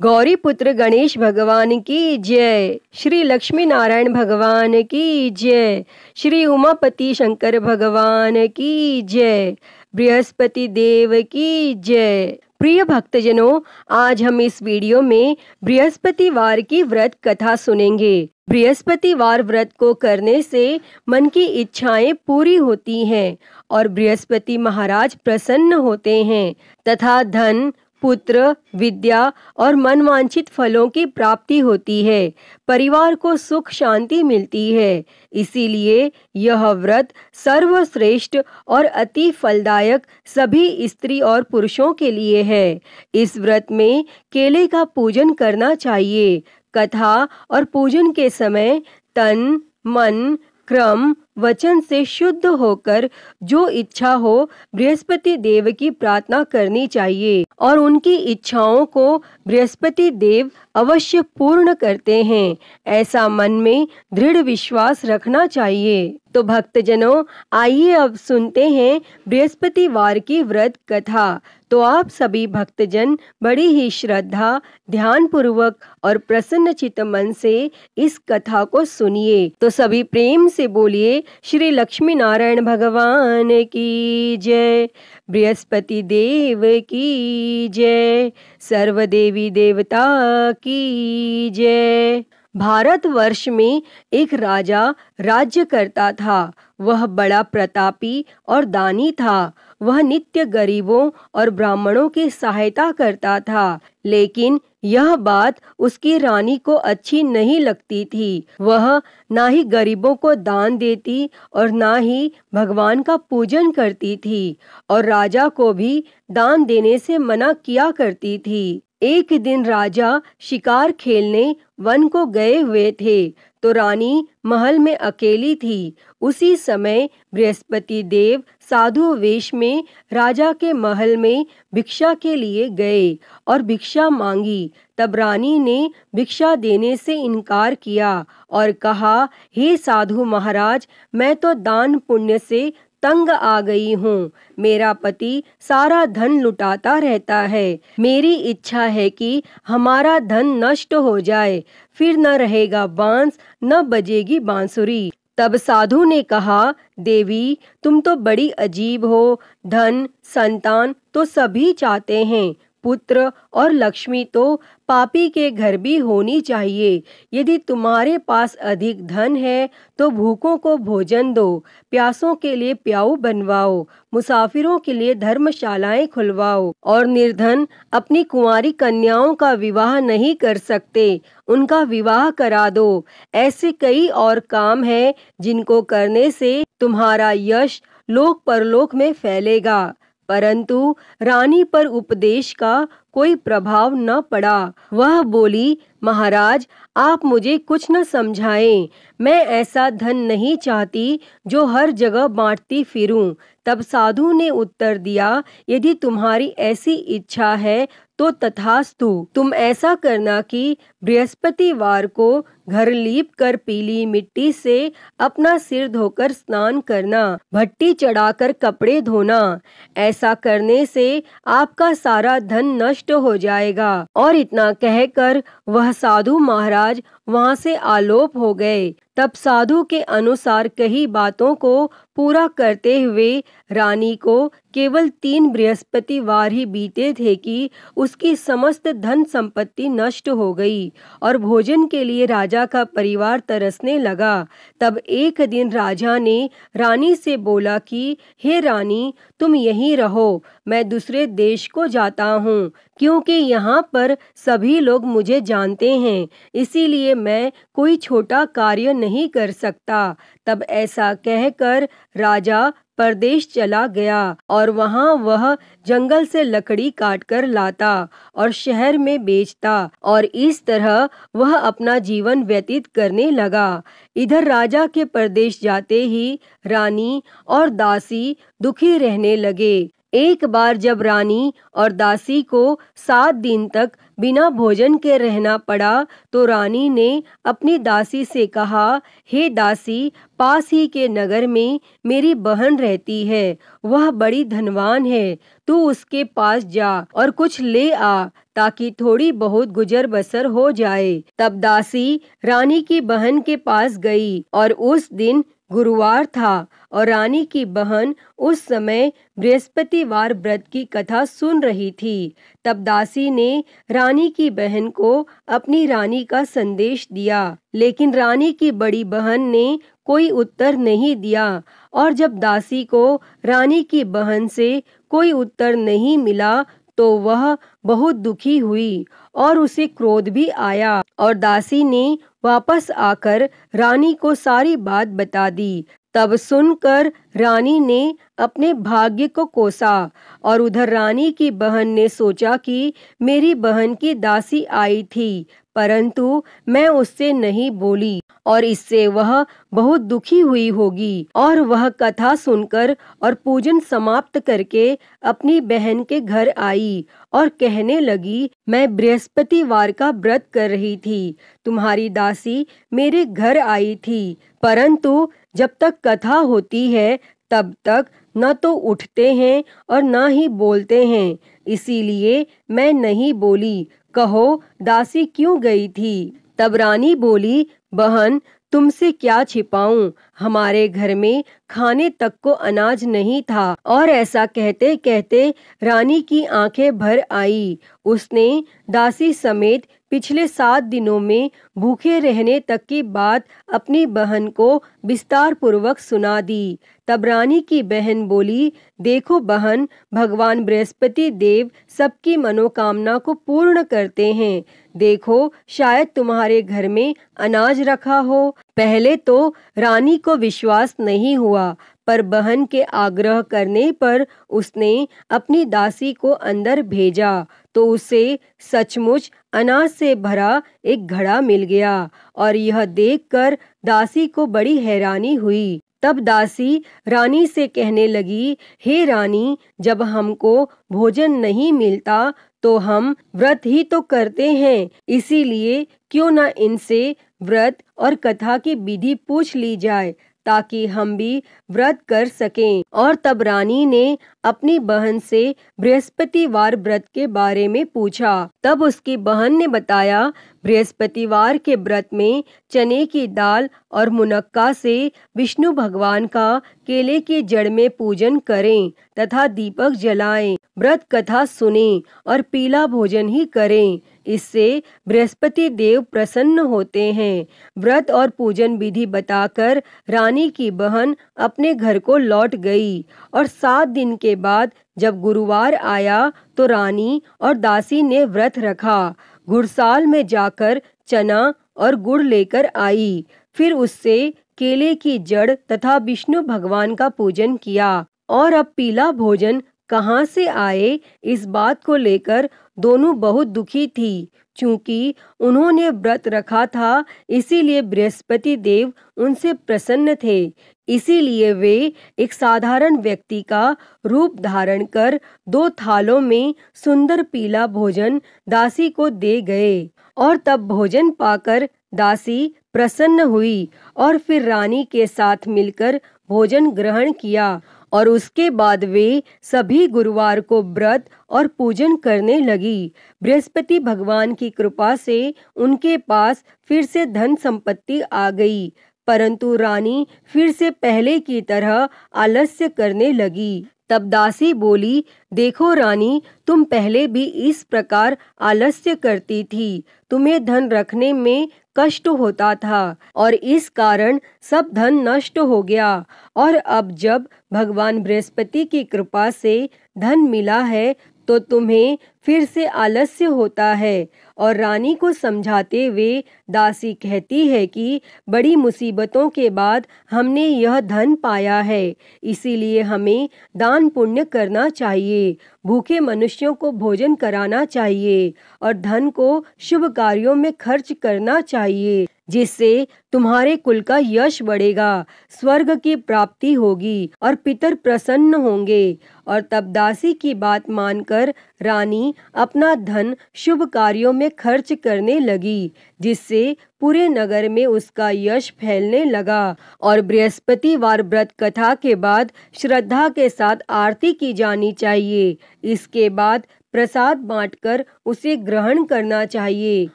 गौरी पुत्र गणेश भगवान की जय। श्री लक्ष्मी नारायण भगवान की जय। श्री उमापति शंकर भगवान की जय। बृहस्पति देव की जय। प्रिय भक्तजनों, आज हम इस वीडियो में बृहस्पतिवार की व्रत कथा सुनेंगे। बृहस्पतिवार व्रत को करने से मन की इच्छाएं पूरी होती हैं और बृहस्पति महाराज प्रसन्न होते हैं तथा धन, पुत्र, विद्या और मनवांछित फलों की प्राप्ति होती है। परिवार को सुख शांति मिलती है। इसीलिए यह व्रत सर्वश्रेष्ठ और अति फलदायक सभी स्त्री और पुरुषों के लिए है। इस व्रत में केले का पूजन करना चाहिए। कथा और पूजन के समय तन, मन, क्रम, वचन से शुद्ध होकर जो इच्छा हो बृहस्पति देव की प्रार्थना करनी चाहिए और उनकी इच्छाओं को बृहस्पति देव अवश्य पूर्ण करते हैं, ऐसा मन में दृढ़ विश्वास रखना चाहिए। तो भक्तजनों, आइए अब सुनते हैं बृहस्पतिवार की व्रत कथा। तो आप सभी भक्तजन बड़ी ही श्रद्धा, ध्यान पूर्वक और प्रसन्न चित्त मन से इस कथा को सुनिए। तो सभी प्रेम से बोलिए श्री लक्ष्मी नारायण भगवान की जय। बृहस्पति देव की जय। सर्वदेवी देवता की जय। भारतवर्ष में एक राजा राज्य करता था। वह बड़ा प्रतापी और दानी था। वह नित्य गरीबों और ब्राह्मणों की सहायता करता था, लेकिन यह बात उसकी रानी को अच्छी नहीं लगती थी। वह ना ही गरीबों को दान देती और ना ही भगवान का पूजन करती थी और राजा को भी दान देने से मना किया करती थी। एक दिन राजा शिकार खेलने वन को गए हुए थे तो रानी महल में अकेली थी। उसी समय बृहस्पति देव साधु वेश में राजा के महल में भिक्षा के लिए गए और भिक्षा मांगी। तब रानी ने भिक्षा देने से इनकार किया और कहा, हे साधु महाराज, मैं तो दान पुण्य से तंग आ गई हूँ। मेरा पति सारा धन लुटाता रहता है। मेरी इच्छा है कि हमारा धन नष्ट हो जाए, फिर न रहेगा बांस, न बजेगी बांसुरी। तब साधु ने कहा, देवी, तुम तो बड़ी अजीब हो। धन, संतान तो सभी चाहते हैं, पुत्र और लक्ष्मी तो पापी के घर भी होनी चाहिए। यदि तुम्हारे पास अधिक धन है तो भूखों को भोजन दो, प्यासों के लिए प्याऊ बनवाओ, मुसाफिरों के लिए धर्मशालाएं खुलवाओ और निर्धन अपनी कुंवारी कन्याओं का विवाह नहीं कर सकते, उनका विवाह करा दो। ऐसे कई और काम हैं जिनको करने से तुम्हारा यश लोक परलोक में फैलेगा। परंतु रानी पर उपदेश का कोई प्रभाव न पड़ा। वह बोली, महाराज, आप मुझे कुछ न समझाएं। मैं ऐसा धन नहीं चाहती जो हर जगह बांटती फिरूं। तब साधु ने उत्तर दिया, यदि तुम्हारी ऐसी इच्छा है तो तथास्तु। तुम ऐसा करना कि बृहस्पतिवार को घर लीप कर पीली मिट्टी से अपना सिर धोकर स्नान करना, भट्टी चढ़ाकर कपड़े धोना। ऐसा करने से आपका सारा धन नष्ट हो जाएगा। और इतना कहकर वह साधु महाराज वहां से आलोप हो गए। तब साधु के अनुसार कही बातों को पूरा करते हुए रानी को केवल 3 बृहस्पतिवार ही बीते थे कि उसकी समस्त धन संपत्ति नष्ट हो गई और भोजन के लिए राजा का परिवार तरसने लगा। तब एक दिन राजा ने रानी से बोला कि हे रानी, तुम यहीं रहो, मैं दूसरे देश को जाता हूँ, क्योंकि यहाँ पर सभी लोग मुझे जानते हैं, इसीलिए मैं कोई छोटा कार्य नहीं कर सकता। तब ऐसा कहकर राजा परदेश चला गया और वहाँ वह जंगल से लकड़ी काटकर लाता और शहर में बेचता और इस तरह वह अपना जीवन व्यतीत करने लगा। इधर राजा के परदेश जाते ही रानी और दासी दुखी रहने लगे। एक बार जब रानी और दासी को 7 दिन तक बिना भोजन के रहना पड़ा तो रानी ने अपनी दासी से कहा, हे दासी, पास ही के नगर में मेरी बहन रहती है, वह बड़ी धनवान है, तू उसके पास जा और कुछ ले आ ताकि थोड़ी बहुत गुजर बसर हो जाए। तब दासी रानी की बहन के पास गई और उस दिन गुरुवार था और रानी की बहन उस समय बृहस्पतिवार व्रत की कथा सुन रही थी। तब दासी ने रानी की बहन को अपनी रानी का संदेश दिया, लेकिन रानी की बड़ी बहन ने कोई उत्तर नहीं दिया। और जब दासी को रानी की बहन से कोई उत्तर नहीं मिला तो वह बहुत दुखी हुई और उसे क्रोध भी आया और दासी ने वापस आकर रानी को सारी बात बता दी। तब सुनकर रानी ने अपने भाग्य को कोसा और उधर रानी की बहन ने सोचा कि मेरी बहन की दासी आई थी, परंतु मैं उससे नहीं बोली और इससे वह बहुत दुखी हुई होगी। और वह कथा सुनकर और पूजन समाप्त करके अपनी बहन के घर आई और कहने लगी, मैं बृहस्पतिवार का व्रत कर रही थी, तुम्हारी दासी मेरे घर आई थी, परंतु जब तक कथा होती है तब तक न तो उठते हैं और न ही बोलते हैं, इसीलिए मैं नहीं बोली। कहो दासी क्यों गई थी? तब रानी बोली, बहन तुमसे क्या छिपाऊं, हमारे घर में खाने तक को अनाज नहीं था। और ऐसा कहते कहते रानी की आंखें भर आई। उसने दासी समेत पिछले 7 दिनों में भूखे रहने तक की बात अपनी बहन को विस्तार पूर्वक सुना दी। तब रानी की बहन बोली, देखो बहन, भगवान बृहस्पति देव सबकी मनोकामना को पूर्ण करते हैं। देखो शायद तुम्हारे घर में अनाज रखा हो। पहले तो रानी को विश्वास नहीं हुआ, पर बहन के आग्रह करने पर उसने अपनी दासी को अंदर भेजा तो उसे सचमुच अनाज से भरा एक घड़ा मिल गया और यह देखकर दासी को बड़ी हैरानी हुई। तब दासी रानी से कहने लगी, हे रानी, जब हमको भोजन नहीं मिलता तो हम व्रत ही तो करते हैं, इसीलिए क्यों न इनसे व्रत और कथा की विधि पूछ ली जाए ताकि हम भी व्रत कर सकें। और तब रानी ने अपनी बहन से बृहस्पतिवार व्रत के बारे में पूछा। तब उसकी बहन ने बताया, बृहस्पतिवार के व्रत में चने की दाल और मुनक्का से विष्णु भगवान का केले की जड़ में पूजन करें तथा दीपक जलाएं, व्रत कथा सुनें और पीला भोजन ही करें, इससे बृहस्पति देव प्रसन्न होते हैं। व्रत और पूजन विधि बताकर रानी की बहन अपने घर को लौट गई और 7 दिन के बाद जब गुरुवार आया तो रानी और दासी ने व्रत रखा। घुड़साल में जाकर चना और गुड़ लेकर आई, फिर उससे केले की जड़ तथा विष्णु भगवान का पूजन किया। और अब पीला भोजन कहाँ से आए, इस बात को लेकर दोनों बहुत दुखी थी। चूंकि उन्होंने व्रत रखा था इसीलिए बृहस्पति देव उनसे प्रसन्न थे, इसीलिए वे एक साधारण व्यक्ति का रूप धारण कर 2 थालों में सुंदर पीला भोजन दासी को दे गए। और तब भोजन पाकर दासी प्रसन्न हुई और फिर रानी के साथ मिलकर भोजन ग्रहण किया और उसके बाद वे सभी गुरुवार को व्रत और पूजन करने लगी। बृहस्पति भगवान की कृपा से उनके पास फिर से धन संपत्ति आ गई, परंतु रानी फिर से पहले की तरह आलस्य करने लगी। तब दासी बोली, देखो रानी, तुम पहले भी इस प्रकार आलस्य करती थी, तुम्हें धन रखने में कष्ट होता था और इस कारण सब धन नष्ट हो गया, और अब जब भगवान बृहस्पति की कृपा से धन मिला है तो तुम्हें फिर से आलस्य होता है। और रानी को समझाते हुए दासी कहती है कि बड़ी मुसीबतों के बाद हमने यह धन पाया है, इसीलिए हमें दान पुण्य करना चाहिए, भूखे मनुष्यों को भोजन कराना चाहिए और धन को शुभ कार्यों में खर्च करना चाहिए, जिससे तुम्हारे कुल का यश बढ़ेगा, स्वर्ग की प्राप्ति होगी और पितर प्रसन्न होंगे। और तब दासी की बात मानकर रानी अपना धन शुभ कार्यों में खर्च करने लगी, जिससे पूरे नगर में उसका यश फैलने लगा। और बृहस्पतिवार व्रत कथा के बाद श्रद्धा के साथ आरती की जानी चाहिए। इसके बाद प्रसाद बांटकर उसे ग्रहण करना चाहिए।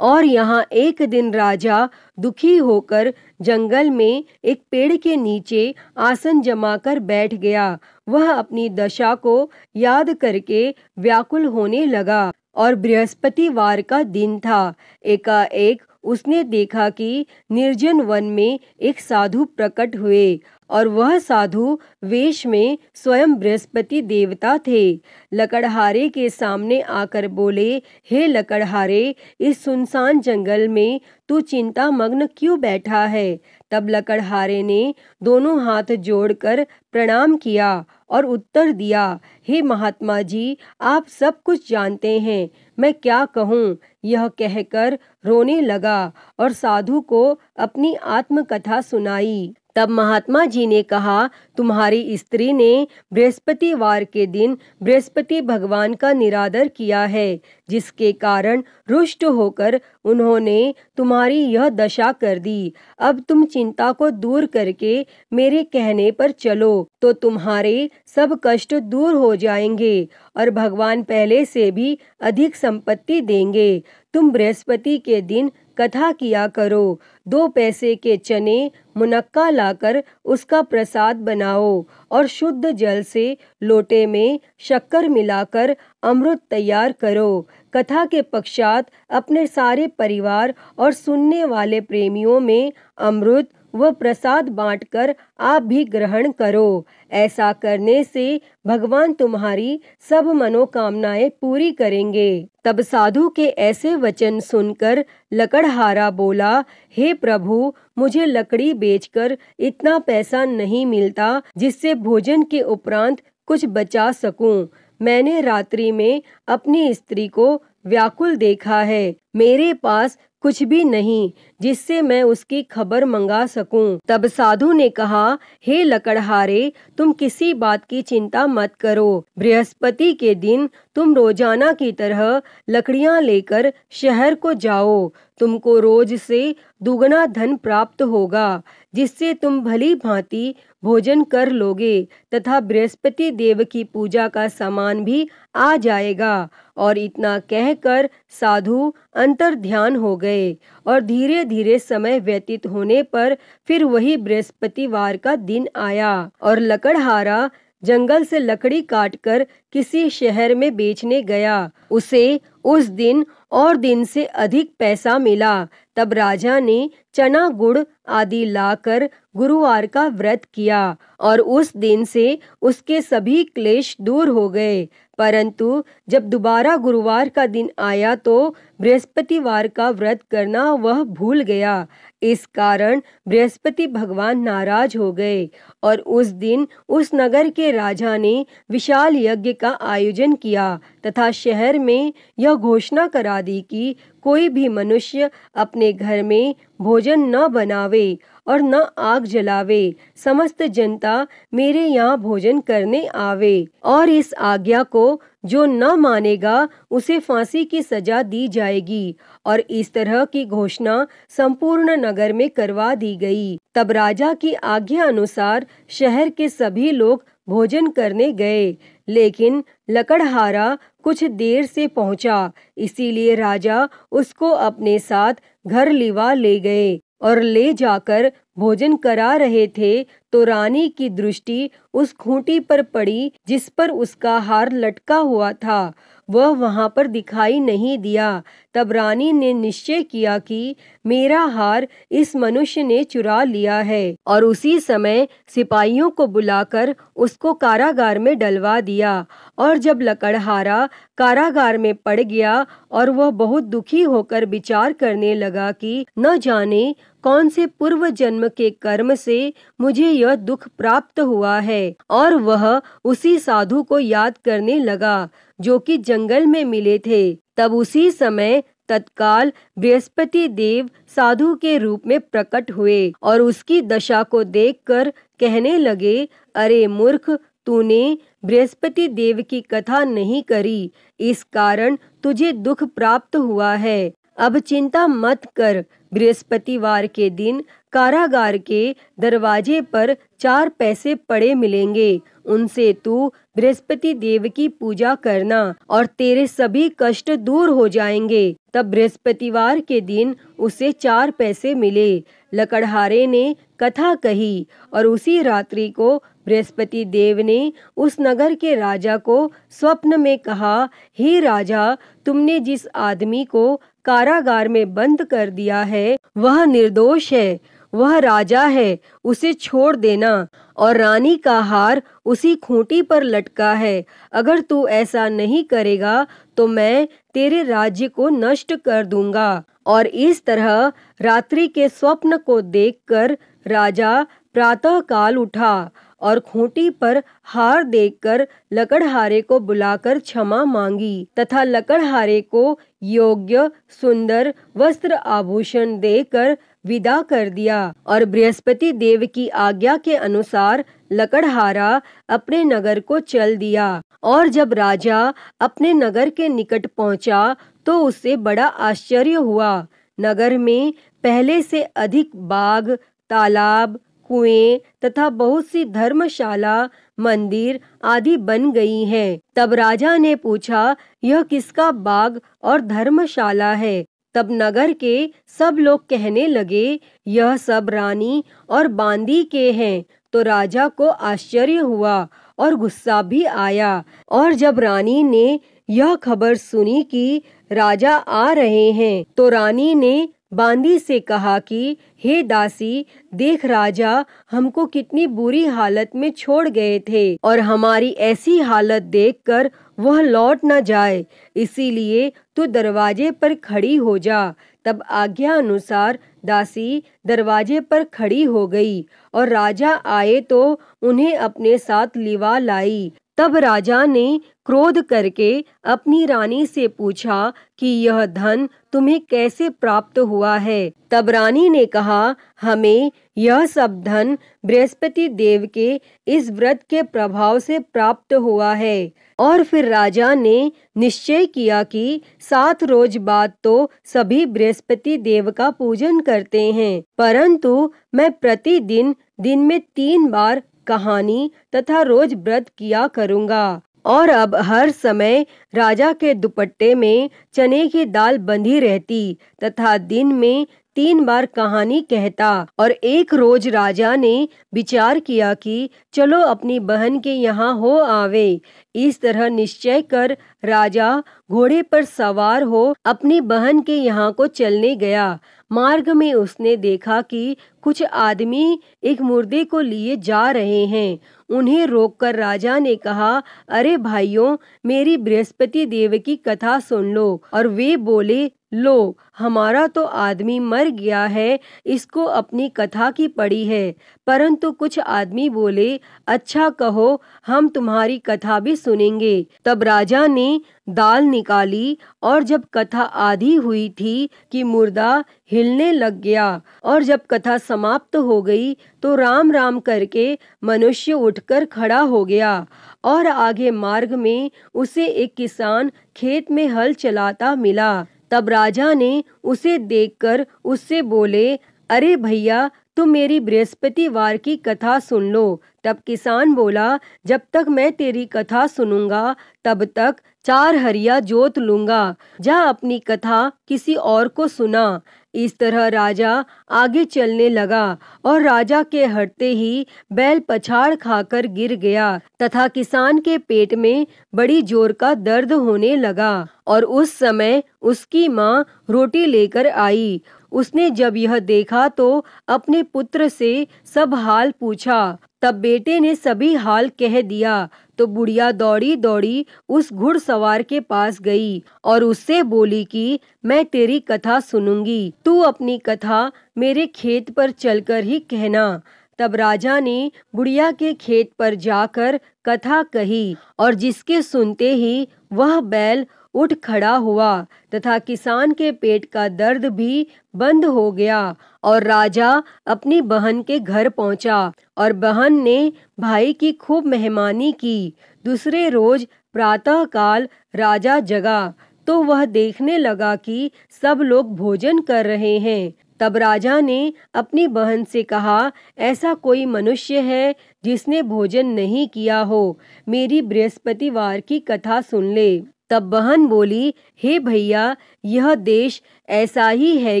और यहाँ एक दिन राजा दुखी होकर जंगल में एक पेड़ के नीचे आसन जमाकर बैठ गया। वह अपनी दशा को याद करके व्याकुल होने लगा और बृहस्पतिवार का दिन था। एकाएक उसने देखा कि निर्जन वन में एक साधु प्रकट हुए और वह साधु वेश में स्वयं बृहस्पति देवता थे। लकड़हारे के सामने आकर बोले, हे लकड़हारे, इस सुनसान जंगल में तू चिंता मग्न क्यों बैठा है? तब लकड़हारे ने दोनों हाथ जोड़कर प्रणाम किया और उत्तर दिया, हे महात्मा जी, आप सब कुछ जानते हैं, मैं क्या कहूँ? यह कहकर रोने लगा और साधु को अपनी आत्मकथा सुनाई। तब महात्मा जी ने कहा, तुम्हारी स्त्री ने बृहस्पतिवार के दिन बृहस्पति भगवान का निरादर किया है, जिसके कारण रुष्ट होकर उन्होंने तुम्हारी यह दशा कर दी। अब तुम चिंता को दूर करके मेरे कहने पर चलो तो तुम्हारे सब कष्ट दूर हो जाएंगे और भगवान पहले से भी अधिक संपत्ति देंगे। तुम बृहस्पति के दिन कथा किया करो। 2 पैसे के चने मुनक्का लाकर उसका प्रसाद बनाओ और शुद्ध जल से लोटे में शक्कर मिलाकर अमृत तैयार करो। कथा के पश्चात अपने सारे परिवार और सुनने वाले प्रेमियों में अमृत व प्रसाद बांटकर आप भी ग्रहण करो। ऐसा करने से भगवान तुम्हारी सब मनोकामनाएं पूरी करेंगे। तब साधु के ऐसे वचन सुनकर लकड़हारा बोला, हे प्रभु, मुझे लकड़ी बेचकर इतना पैसा नहीं मिलता जिससे भोजन के उपरांत कुछ बचा सकूं। मैंने रात्रि में अपनी स्त्री को व्याकुल देखा है। मेरे पास कुछ भी नहीं जिससे मैं उसकी खबर मंगा सकूं। तब साधु ने कहा, हे लकड़हारे, तुम किसी बात की चिंता मत करो। बृहस्पति के दिन तुम रोजाना की तरह लकड़ियां लेकर शहर को जाओ। तुमको रोज से दुगना धन प्राप्त होगा, जिससे तुम भली भांति भोजन कर लोगे तथा बृहस्पति देव की पूजा का सामान भी आ जाएगा। और इतना कहकर साधु अंतर ध्यान हो गए और धीरे धीरे समय व्यतीत होने पर फिर वही बृहस्पतिवार का दिन आया और लकड़हारा जंगल से लकड़ी काटकर किसी शहर में बेचने गया। उसे उस दिन और दिन से अधिक पैसा मिला। तब राजा ने चना गुड़ आदि लाकर गुरुवार का व्रत किया और उस दिन से उसके सभी क्लेश दूर हो गए। परंतु जब दोबारा गुरुवार का दिन आया तो बृहस्पतिवार का व्रत करना वह भूल गया। इस कारण बृहस्पति भगवान नाराज हो गए और उस दिन उस नगर के राजा ने विशाल यज्ञ का आयोजन किया तथा शहर में यह घोषणा करा दी कि कोई भी मनुष्य अपने घर में भोजन न बनावे और न आग जलावे। समस्त जनता मेरे यहाँ भोजन करने आवे और इस आज्ञा को जो न मानेगा उसे फांसी की सजा दी जाएगी। और इस तरह की घोषणा संपूर्ण नगर में करवा दी गई। तब राजा की आज्ञा अनुसार शहर के सभी लोग भोजन करने गए, लेकिन लकड़हारा कुछ देर से पहुंचा, इसीलिए राजा उसको अपने साथ घर लिवा ले गए और ले जाकर भोजन करा रहे थे तो रानी की दृष्टि उस खूंटी पर पड़ी जिस पर उसका हार लटका हुआ था। वह वहां पर दिखाई नहीं दिया। तब रानी ने निश्चय किया कि मेरा हार इस मनुष्य ने चुरा लिया है और उसी समय सिपाहियों को बुलाकर उसको कारागार में डलवा दिया। और जब लकड़हारा कारागार में पड़ गया और वह बहुत दुखी होकर विचार करने लगा कि न जाने कौन से पूर्व जन्म के कर्म से मुझे यह दुख प्राप्त हुआ है, और वह उसी साधु को याद करने लगा जो कि जंगल में मिले थे। तब उसी समय तत्काल बृहस्पति देव साधु के रूप में प्रकट हुए और उसकी दशा को देखकर कहने लगे, अरे मूर्ख, तूने बृहस्पति देव की कथा नहीं करी, इस कारण तुझे दुख प्राप्त हुआ है। अब चिंता मत कर, बृहस्पतिवार के दिन कारागार के दरवाजे पर 4 पैसे पड़े मिलेंगे। उनसे तू बृहस्पति देव की पूजा करना और तेरे सभी कष्ट दूर हो जाएंगे। तब बृहस्पतिवार के दिन उसे 4 पैसे मिले। लकड़हारे ने कथा कही और उसी रात्रि को बृहस्पति देव ने उस नगर के राजा को स्वप्न में कहा, हे राजा, तुमने जिस आदमी को कारागार में बंद कर दिया है वह निर्दोष है, वह राजा है, उसे छोड़ देना। और रानी का हार उसी खूंटी पर लटका है। अगर तू ऐसा नहीं करेगा तो मैं तेरे राज्य को नष्ट कर दूंगा। और इस तरह रात्रि के स्वप्न को देखकर राजा प्रातः काल उठा और खूंटी पर हार देखकर लकड़हारे को बुलाकर क्षमा मांगी तथा लकड़हारे को योग्य सुंदर वस्त्र आभूषण देकर विदा कर दिया। और बृहस्पति देव की आज्ञा के अनुसार लकड़हारा अपने नगर को चल दिया। और जब राजा अपने नगर के निकट पहुंचा तो उसे बड़ा आश्चर्य हुआ। नगर में पहले से अधिक बाग, तालाब, कुएं तथा बहुत सी धर्मशाला, मंदिर आदि बन गई हैं। तब राजा ने पूछा, यह किसका बाग और धर्मशाला है? तब नगर के सब लोग कहने लगे, यह सब रानी और बांदी के हैं। तो राजा को आश्चर्य हुआ और गुस्सा भी आया। और जब रानी ने यह खबर सुनी कि राजा आ रहे हैं तो रानी ने बांदी से कहा कि हे दासी, देख राजा हमको कितनी बुरी हालत में छोड़ गए थे और हमारी ऐसी हालत देखकर वह लौट न जाए, इसीलिए तू दरवाजे पर खड़ी हो जा। तब आज्ञा अनुसार दासी दरवाजे पर खड़ी हो गई और राजा आए तो उन्हें अपने साथ लिवा लाई। तब राजा ने क्रोध करके अपनी रानी से पूछा कि यह धन तुम्हें कैसे प्राप्त हुआ है? तब रानी ने कहा, हमें यह सब धन बृहस्पति देव के इस व्रत के प्रभाव से प्राप्त हुआ है। और फिर राजा ने निश्चय किया कि 7 रोज बाद तो सभी बृहस्पति देव का पूजन करते हैं, परंतु मैं प्रतिदिन दिन में 3 बार कहानी तथा रोज व्रत किया करूँगा। और अब हर समय राजा के दुपट्टे में चने की दाल बंधी रहती तथा दिन में 3 बार कहानी कहता। और एक रोज राजा ने विचार किया कि चलो अपनी बहन के यहाँ हो आवे। इस तरह निश्चय कर राजा घोड़े पर सवार हो अपनी बहन के यहाँ को चलने गया। मार्ग में उसने देखा कि कुछ आदमी एक मुर्दे को लिए जा रहे हैं। उन्हें रोककर राजा ने कहा, अरे भाइयों, मेरी बृहस्पति देव की कथा सुन लो। और वे बोले, लो, हमारा तो आदमी मर गया है, इसको अपनी कथा की पड़ी है। परंतु कुछ आदमी बोले, अच्छा कहो, हम तुम्हारी कथा भी सुनेंगे। तब राजा ने दाल निकाली और जब कथा आधी हुई थी कि मुर्दा हिलने लग गया। और जब कथा समाप्त हो गई तो राम राम करके मनुष्य उठकर खड़ा हो गया। और आगे मार्ग में उसे एक किसान खेत में हल चलाता मिला। तब राजा ने उसे देखकर उससे बोले, अरे भैया, तुम मेरी बृहस्पतिवार की कथा सुन लो। तब किसान बोला, जब तक मैं तेरी कथा सुनूंगा तब तक 4 हरिया जोत लूंगा, जा अपनी कथा किसी और को सुना। इस तरह राजा आगे चलने लगा और राजा के हटते ही बैल पछाड़ खाकर गिर गया तथा किसान के पेट में बड़ी जोर का दर्द होने लगा। और उस समय उसकी माँ रोटी लेकर आई। उसने जब यह देखा तो अपने पुत्र से सब हाल पूछा। तब बेटे ने सभी हाल कह दिया। तो बुढ़िया दौड़ी दौड़ी उस घुड़सवार के पास गई और उससे बोली कि मैं तेरी कथा सुनूंगी, तू अपनी कथा मेरे खेत पर चलकर ही कहना। तब राजा ने बुढ़िया के खेत पर जाकर कथा कही और जिसके सुनते ही वह बैल उठ खड़ा हुआ तथा किसान के पेट का दर्द भी बंद हो गया। और राजा अपनी बहन के घर पहुंचा और बहन ने भाई की खूब मेहमानी की। दूसरे रोज प्रातः काल राजा जगा तो वह देखने लगा कि सब लोग भोजन कर रहे हैं। तब राजा ने अपनी बहन से कहा, ऐसा कोई मनुष्य है जिसने भोजन नहीं किया हो, मेरी बृहस्पतिवार की कथा सुन ले। तब बहन बोली, हे भैया, यह देश ऐसा ही है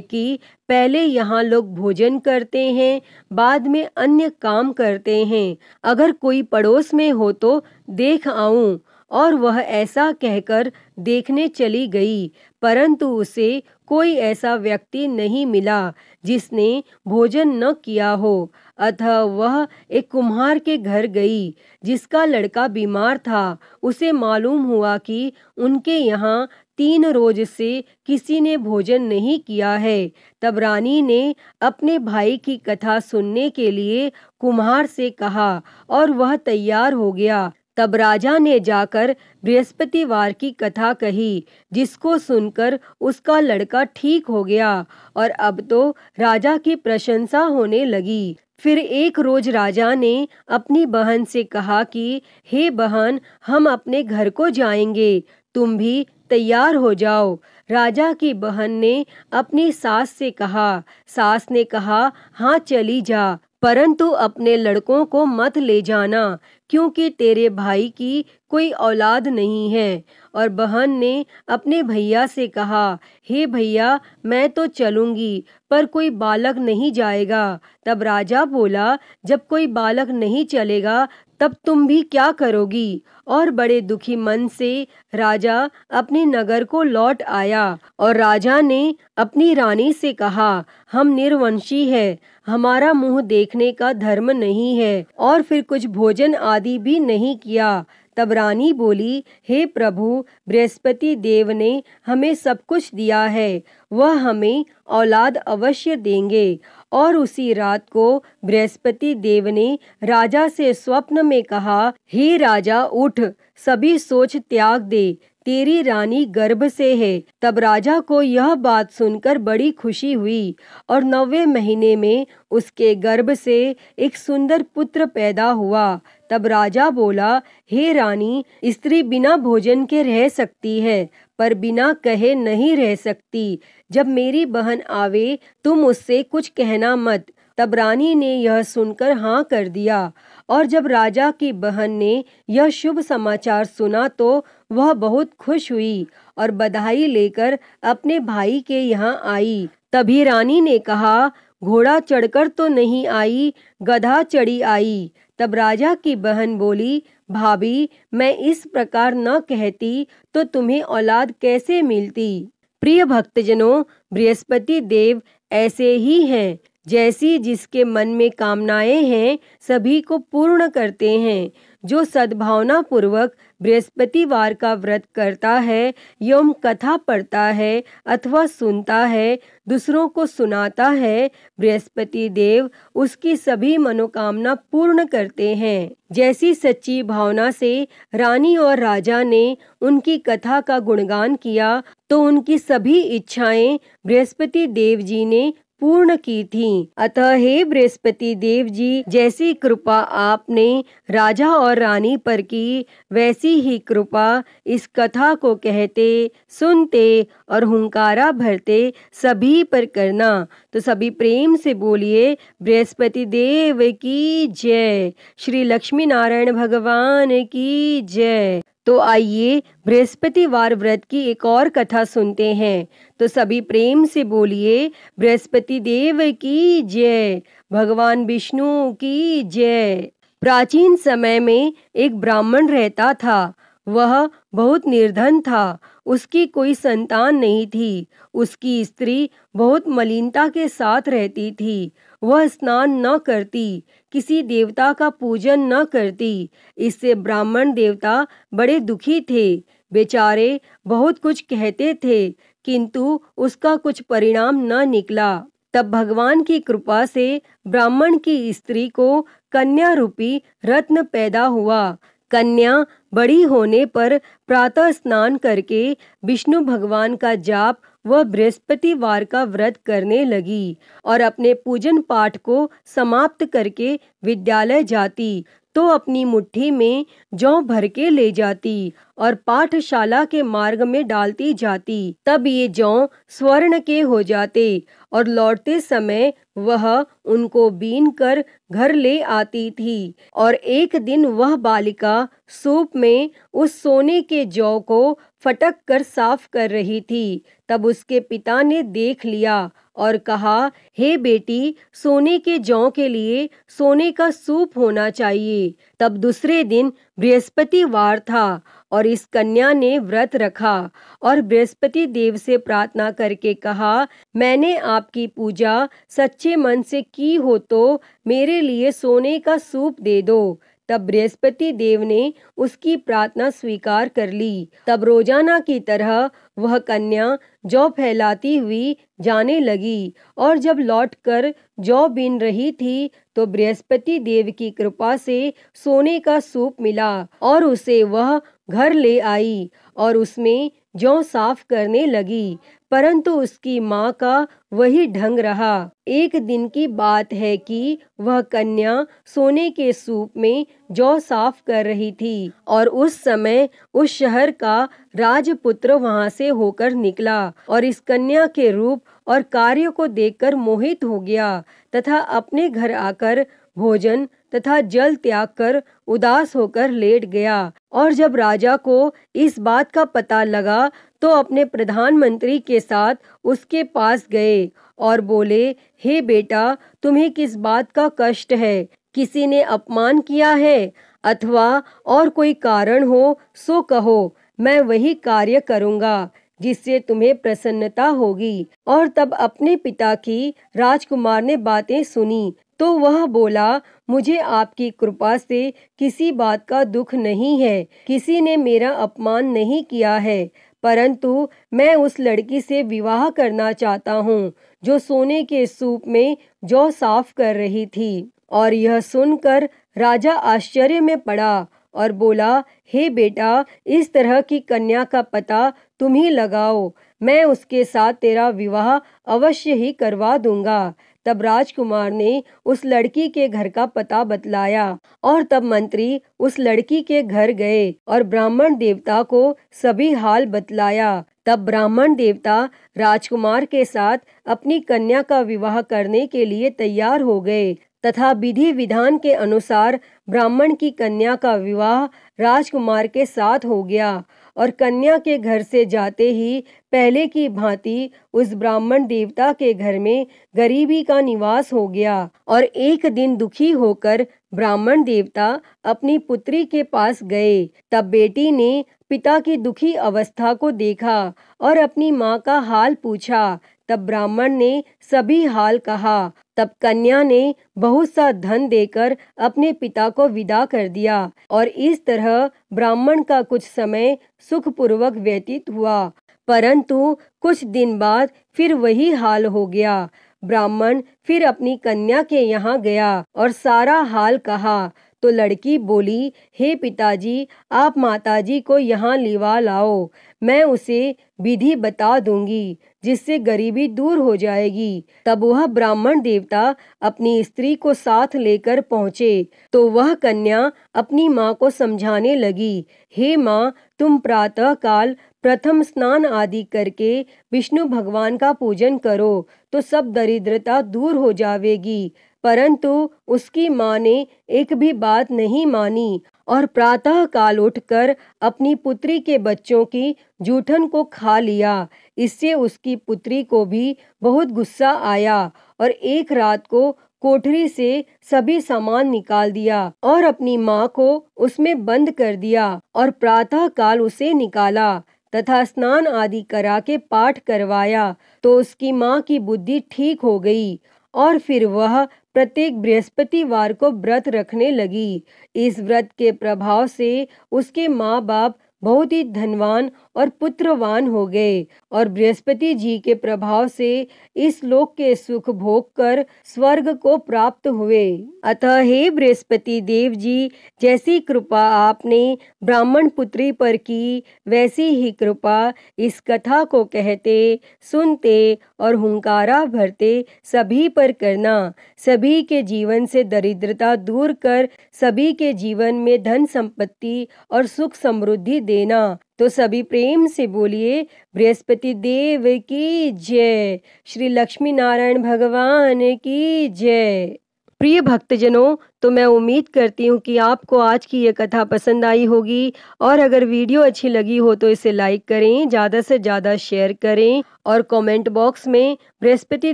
कि पहले यहाँ लोग भोजन करते हैं, बाद में अन्य काम करते हैं। अगर कोई पड़ोस में हो तो देख आऊं। और वह ऐसा कहकर देखने चली गई, परंतु उसे कोई ऐसा व्यक्ति नहीं मिला जिसने भोजन न किया हो। अतः वह एक कुम्हार के घर गई जिसका लड़का बीमार था। उसे मालूम हुआ कि उनके यहाँ 3 रोज से किसी ने भोजन नहीं किया है। तब रानी ने अपने भाई की कथा सुनने के लिए कुम्हार से कहा और वह तैयार हो गया। तब राजा ने जाकर बृहस्पतिवार की कथा कही, जिसको सुनकर उसका लड़का ठीक हो गया और अब तो राजा की प्रशंसा होने लगी। फिर एक रोज राजा ने अपनी बहन से कहा कि हे बहन, हम अपने घर को जाएंगे, तुम भी तैयार हो जाओ। राजा की बहन ने अपनी सास से कहा। सास ने कहा, हाँ चली जा, परंतु अपने लड़कों को मत ले जाना, क्योंकि तेरे भाई की कोई औलाद नहीं है। और बहन ने अपने भैया से कहा, हे भैया, मैं तो चलूंगी, पर कोई बालक नहीं जाएगा। तब राजा बोला, जब कोई बालक नहीं चलेगा तब तुम भी क्या करोगी। और बड़े दुखी मन से राजा अपने नगर को लौट आया। और राजा ने अपनी रानी से कहा, हम निर्वंशी है, हमारा मुंह देखने का धर्म नहीं है। और फिर कुछ भोजन आदि भी नहीं किया। तब रानी बोली, हे प्रभु, बृहस्पति देव ने हमें सब कुछ दिया है, वह हमें औलाद अवश्य देंगे। और उसी रात को बृहस्पति देव ने राजा से स्वप्न में कहा, हे राजा, उठ, सभी सोच त्याग दे, तेरी रानी गर्भ से है। तब राजा को यह बात सुनकर बड़ी खुशी हुई और 9वें महीने में उसके गर्भ से एक सुंदर पुत्र पैदा हुआ। तब राजा बोला, हे रानी, स्त्री बिना भोजन के रह सकती है, पर बिना कहे नहीं रह सकती। जब मेरी बहन आवे तुम उससे कुछ कहना मत। तब रानी ने यह सुनकर हाँ कर दिया। और जब राजा की बहन ने यह शुभ समाचार सुना तो वह बहुत खुश हुई और बधाई लेकर अपने भाई के यहाँ आई। तभी रानी ने कहा, घोड़ा चढ़कर तो नहीं आई, गधा चढ़ी आई। तब राजा की बहन बोली, भाभी, मैं इस प्रकार न कहती तो तुम्हें औलाद कैसे मिलती। प्रिय भक्तजनों, बृहस्पति देव ऐसे ही हैं, जैसी जिसके मन में कामनाएं हैं सभी को पूर्ण करते हैं। जो सद्भावना पूर्वक बृहस्पतिवार का व्रत करता है, एवं कथा पढ़ता है अथवा सुनता है, दूसरों को सुनाता है, बृहस्पति देव उसकी सभी मनोकामना पूर्ण करते हैं। जैसी सच्ची भावना से रानी और राजा ने उनकी कथा का गुणगान किया, तो उनकी सभी इच्छाएं बृहस्पति देव जी ने पूर्ण की थी। अतः हे बृहस्पति देव जी, जैसी कृपा आपने राजा और रानी पर की, वैसी ही कृपा इस कथा को कहते, सुनते और हुंकारा भरते सभी पर करना। तो सभी प्रेम से बोलिए, बृहस्पति देव की जय, श्री लक्ष्मी नारायण भगवान की जय। तो आइए बृहस्पतिवार व्रत की एक और कथा सुनते हैं। तो सभी प्रेम से बोलिए, बृहस्पति देव की जय, भगवान विष्णु की जय। प्राचीन समय में एक ब्राह्मण रहता था। वह बहुत निर्धन था, उसकी कोई संतान नहीं थी। उसकी स्त्री बहुत मलिनता के साथ रहती थी। वह स्नान न करती, किसी देवता का पूजन न करती। इससे ब्राह्मण देवता बड़े दुखी थे। बेचारे बहुत कुछ कहते थे, किंतु उसका कुछ परिणाम न निकला। तब भगवान की कृपा से ब्राह्मण की स्त्री को कन्या रूपी रत्न पैदा हुआ। कन्या बड़ी होने पर प्रातः स्नान करके विष्णु भगवान का जाप वह बृहस्पतिवार का व्रत करने लगी और अपने पूजन पाठ को समाप्त करके विद्यालय जाती तो अपनी मुट्ठी में जौ भर के ले जाती और पाठशाला के मार्ग में डालती जाती। तब ये जौ स्वर्ण के हो जाते और लौटते समय वह उनको बीन कर घर ले आती थी। और एक दिन वह बालिका सूप में उस सोने के जौ को फटक कर साफ कर रही थी। तब उसके पिता ने देख लिया और कहा, हे बेटी, सोने के जौ के लिए सोने का सूप होना चाहिए। तब दूसरे दिन बृहस्पतिवार था और इस कन्या ने व्रत रखा और बृहस्पति देव से प्रार्थना करके कहा, मैंने आपकी पूजा सच्चे मन से की हो तो मेरे लिए सोने का सूप दे दो। तब बृहस्पति देव ने उसकी प्रार्थना स्वीकार कर ली। तब रोजाना की तरह वह कन्या जौ फैलाती हुई जाने लगी और जब लौटकर जौ बीन रही थी तो बृहस्पति देव की कृपा से सोने का सूप मिला और उसे वह घर ले आई और उसमें जौ साफ करने लगी, परंतु उसकी माँ का वही ढंग रहा। एक दिन की बात है कि वह कन्या सोने के सूप में जौ साफ कर रही थी और उस समय उस शहर का राजपुत्र वहां से होकर निकला और इस कन्या के रूप और कार्य को देखकर मोहित हो गया तथा अपने घर आकर भोजन तथा जल त्याग कर उदास होकर लेट गया। और जब राजा को इस बात का पता लगा तो अपने प्रधानमंत्री के साथ उसके पास गए और बोले, हे बेटा, तुम्हें किस बात का कष्ट है? किसी ने अपमान किया है अथवा और कोई कारण हो सो कहो, मैं वही कार्य करूँगा जिससे तुम्हें प्रसन्नता होगी। और तब अपने पिता की राजकुमार ने बातें सुनी तो वह बोला, मुझे आपकी कृपा से किसी बात का दुख नहीं है, किसी ने मेरा अपमान नहीं किया है, परंतु मैं उस लड़की से विवाह करना चाहता हूँ जो सोने के सूप में जौ साफ कर रही थी। और यह सुनकर राजा आश्चर्य में पड़ा और बोला, हे बेटा, इस तरह की कन्या का पता तुम ही लगाओ, मैं उसके साथ तेरा विवाह अवश्य ही करवा दूंगा। तब राजकुमार ने उस लड़की के घर का पता बतलाया और तब मंत्री उस लड़की के घर गए और ब्राह्मण देवता को सभी हाल बतलाया। तब ब्राह्मण देवता राजकुमार के साथ अपनी कन्या का विवाह करने के लिए तैयार हो गए तथा विधि विधान के अनुसार ब्राह्मण की कन्या का विवाह राजकुमार के साथ हो गया। और कन्या के घर से जाते ही पहले की भांति उस ब्राह्मण देवता के घर में गरीबी का निवास हो गया। और एक दिन दुखी होकर ब्राह्मण देवता अपनी पुत्री के पास गए। तब बेटी ने पिता की दुखी अवस्था को देखा और अपनी माँ का हाल पूछा। तब ब्राह्मण ने सभी हाल कहा। तब कन्या ने बहुत सा धन देकर अपने पिता को विदा कर दिया और इस तरह ब्राह्मण का कुछ समय सुखपूर्वक व्यतीत हुआ। परंतु कुछ दिन बाद फिर वही हाल हो गया। ब्राह्मण फिर अपनी कन्या के यहाँ गया और सारा हाल कहा तो लड़की बोली, हे पिताजी, आप माताजी को यहाँ लिवा लाओ, मैं उसे विधि बता दूंगी जिससे गरीबी दूर हो जाएगी। तब वह ब्राह्मण देवता अपनी स्त्री को साथ लेकर पहुँचे तो वह कन्या अपनी माँ को समझाने लगी, हे माँ, तुम प्रातः काल प्रथम स्नान आदि करके विष्णु भगवान का पूजन करो तो सब दरिद्रता दूर हो जाएगी। परंतु उसकी माँ ने एक भी बात नहीं मानी और प्रातः काल उठकर अपनी पुत्री के बच्चों की जूठन को खा लिया। इससे उसकी पुत्री को भी बहुत गुस्सा आया और एक रात को कोठरी से सभी सामान निकाल दिया और अपनी माँ को उसमें बंद कर दिया और प्रातः काल उसे निकाला तथा स्नान आदि करा के पाठ करवाया तो उसकी माँ की बुद्धि ठीक हो गई और फिर वह प्रत्येक बृहस्पतिवार को व्रत रखने लगी। इस व्रत के प्रभाव से उसके माँ बाप बहुत ही धनवान और पुत्रवान हो गए और बृहस्पति जी के प्रभाव से इस लोक के सुख भोग कर स्वर्ग को प्राप्त हुए। अतः हे बृहस्पति देव जी, जैसी कृपा आपने ब्राह्मण पुत्री पर की, वैसी ही कृपा इस कथा को कहते, सुनते और हुंकारा भरते सभी पर करना। सभी के जीवन से दरिद्रता दूर कर सभी के जीवन में धन संपत्ति और सुख समृद्धि देना। तो सभी प्रेम से बोलिए बृहस्पति देव की जय, श्री लक्ष्मी नारायण भगवान की जय। प्रिय भक्तजनों, तो मैं उम्मीद करती हूँ कि आपको आज की ये कथा पसंद आई होगी और अगर वीडियो अच्छी लगी हो तो इसे लाइक करें, ज़्यादा से ज़्यादा शेयर करें और कमेंट बॉक्स में बृहस्पति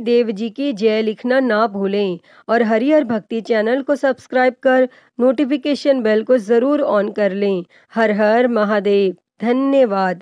देव जी की जय लिखना ना भूलें और हरिहर भक्ति चैनल को सब्सक्राइब कर नोटिफिकेशन बेल को ज़रूर ऑन कर लें। हर हर महादेव। धन्यवाद।